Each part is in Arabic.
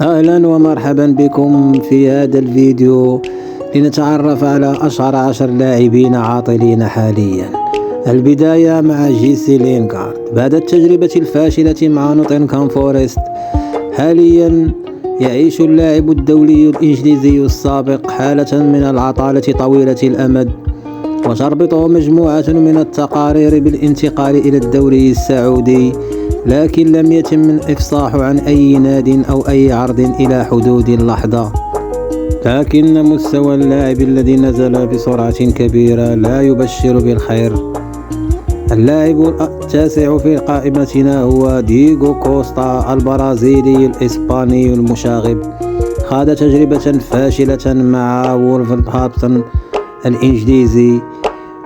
أهلا ومرحبا بكم في هذا الفيديو لنتعرف على أشهر 10 لاعبين عاطلين حاليا. البداية مع جيسي لينغارد. بعد التجربة الفاشلة مع نوتنغهام فورست، حاليا يعيش اللاعب الدولي الإنجليزي السابق حالة من العطالة طويلة الأمد، وتربطه مجموعة من التقارير بالانتقال إلى الدوري السعودي، لكن لم يتم الإفصاح عن أي ناد أو أي عرض إلى حدود اللحظة. لكن مستوى اللاعب الذي نزل بسرعة كبيرة لا يبشر بالخير. اللاعب التاسع في قائمتنا هو دييغو كوستا البرازيلي الإسباني المشاغب. خاض تجربة فاشلة مع وولفرهامبتون الإنجليزي،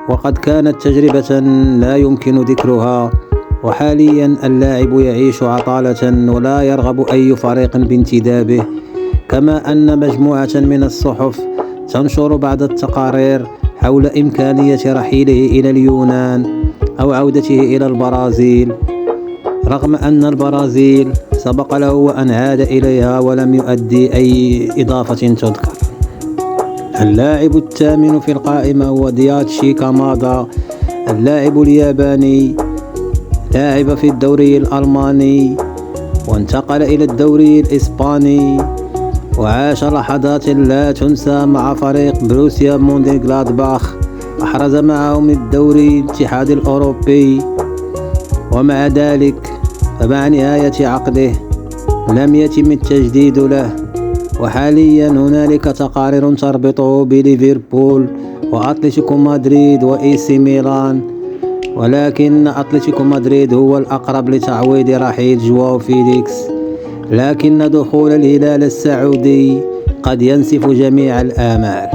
وقد كانت تجربة لا يمكن ذكرها، وحاليا اللاعب يعيش عطالة ولا يرغب أي فريق بانتدابه، كما أن مجموعة من الصحف تنشر بعض التقارير حول إمكانية رحيله إلى اليونان أو عودته إلى البرازيل، رغم أن البرازيل سبق له وأن عاد إليها ولم يؤدي أي إضافة تذكر. اللاعب الثامن في القائمة هو دايتشي كامادا، اللاعب الياباني. لاعب في الدوري الألماني وانتقل إلى الدوري الإسباني، وعاش لحظات لا تنسى مع فريق بروسيا مونشنغلادباخ، أحرز معهم الدوري الاتحاد الأوروبي. ومع ذلك فمع نهاية عقده لم يتم التجديد له، وحاليا هنالك تقارير تربطه بليفربول وأتلتيكو مدريد وإي سي ميلان، ولكن أتلتيكو مدريد هو الأقرب لتعويض رحيل جواو فيليكس، لكن دخول الهلال السعودي قد ينسف جميع الآمال.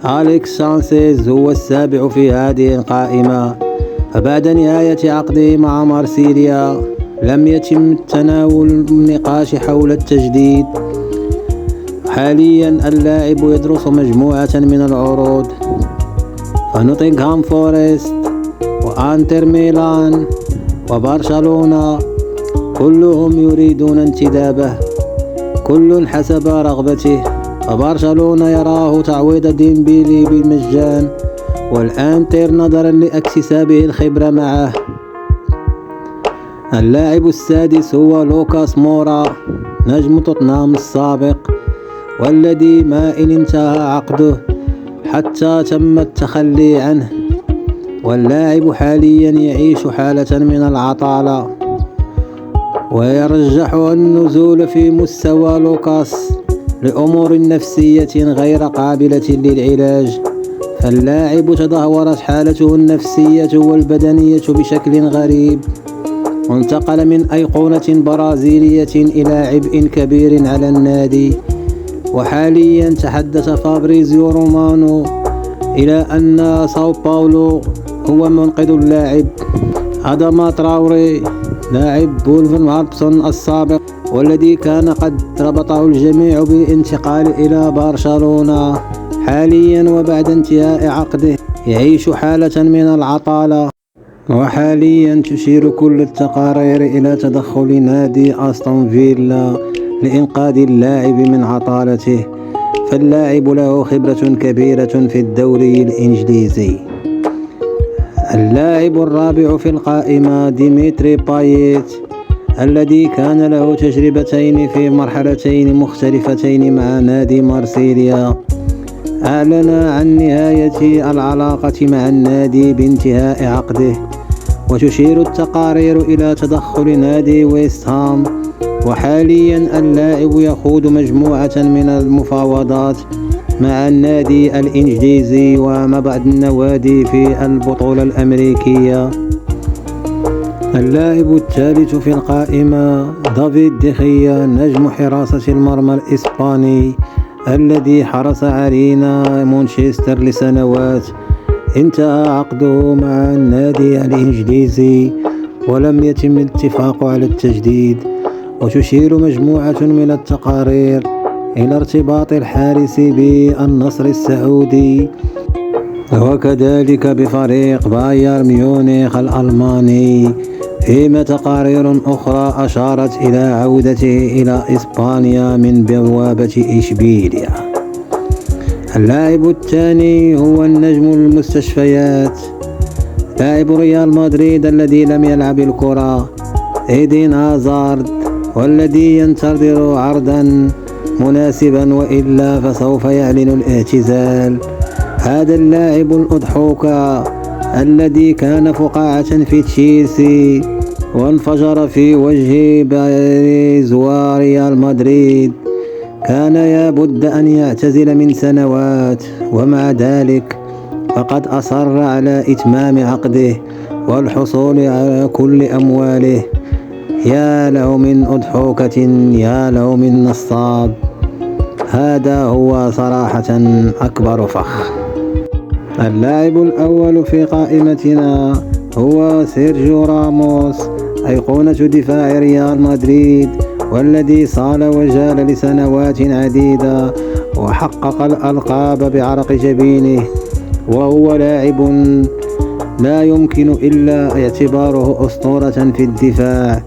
أليكس سانشيز هو السابع في هذه القائمة، فبعد نهاية عقده مع مارسيليا لم يتم تناول النقاش حول التجديد. حاليا اللاعب يدرس مجموعة من العروض، فنوتنغهام فورست وانتر ميلان وبرشلونة كلهم يريدون انتدابه، كل حسب رغبته. فبرشلونة يراه تعويض ديمبيلي بالمجان، والانتر نظرا لاكتسابه الخبرة معه. اللاعب السادس هو لوكاس مورا، نجم توتنهام السابق، والذي ما إن انتهى عقده حتى تم التخلي عنه، واللاعب حاليا يعيش حالة من العطالة، ويرجح النزول في مستوى لوكاس لأمور نفسية غير قابلة للعلاج. فاللاعب تدهورت حالته النفسية والبدنية بشكل غريب، وانتقل من أيقونة برازيلية إلى عبء كبير على النادي. وحاليا تحدث فابريزيو رومانو إلى أن ساو باولو هو منقذ اللاعب. أداما تراوري لاعب وولفرهامبتون السابق، والذي كان قد ربطه الجميع بالانتقال إلى برشلونة، حاليا وبعد انتهاء عقده يعيش حالة من العطالة. وحاليا تشير كل التقارير إلى تدخل نادي أستون فيلا لإنقاذ اللاعب من عطالته، فاللاعب له خبرة كبيرة في الدوري الإنجليزي. اللاعب الرابع في القائمة ديمتري بايت، الذي كان له تجربتين في مرحلتين مختلفتين مع نادي مارسيليا. أعلن عن نهاية العلاقة مع النادي بانتهاء عقده، وتشير التقارير إلى تدخل نادي ويست هام. وحاليا اللاعب يخوض مجموعة من المفاوضات مع النادي الإنجليزي ومع بعض النوادي في البطولة الأمريكية. اللاعب الثالث في القائمة دافيد دخيا، نجم حراسة المرمى الإسباني، الذي حرس عرينا مانشستر لسنوات. انتهى عقده مع النادي الإنجليزي ولم يتم الاتفاق على التجديد، وتشير مجموعة من التقارير إلى ارتباط الحارس بالنصر السعودي، وكذلك بفريق بايرن ميونخ الألماني فيما تقارير أخرى أشارت إلى عودته إلى إسبانيا من بوابة إشبيليا. اللاعب الثاني هو النجم المستشفيات، لاعب ريال مدريد الذي لم يلعب الكرة، إيدين هازارد، والذي ينتظر عرضا مناسبا وإلا فسوف يعلن الاعتزال. هذا اللاعب الأضحوكة الذي كان فقاعة في تشيلسي وانفجر في وجه باريس وريال مدريد كان لابد أن يعتزل من سنوات، ومع ذلك فقد أصر على إتمام عقده والحصول على كل أمواله. يا له من أضحوكة، يا له من نصاب. هذا هو صراحة أكبر فخر. اللاعب الأول في قائمتنا هو سيرجيو راموس، أيقونة دفاع ريال مدريد، والذي صال وجال لسنوات عديدة وحقق الألقاب بعرق جبينه، وهو لاعب لا يمكن إلا اعتباره أسطورة في الدفاع.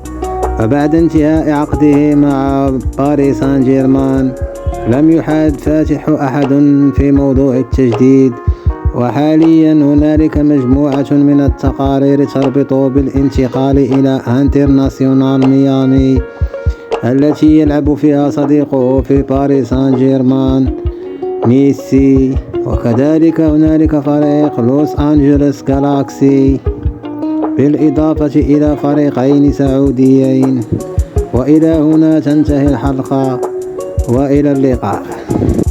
فبعد انتهاء عقده مع باريس سان جيرمان لم يحاد فاتح أحد في موضوع التجديد، وحاليا هنالك مجموعة من التقارير تربط بالانتقال إلى انترناسيونال ميامي التي يلعب فيها صديقه في باريس سان جيرمان ميسي، وكذلك هنالك فريق لوس أنجلوس غالاكسي، بالإضافة إلى فريقين سعوديين. وإلى هنا تنتهي الحلقة، وإلى اللقاء.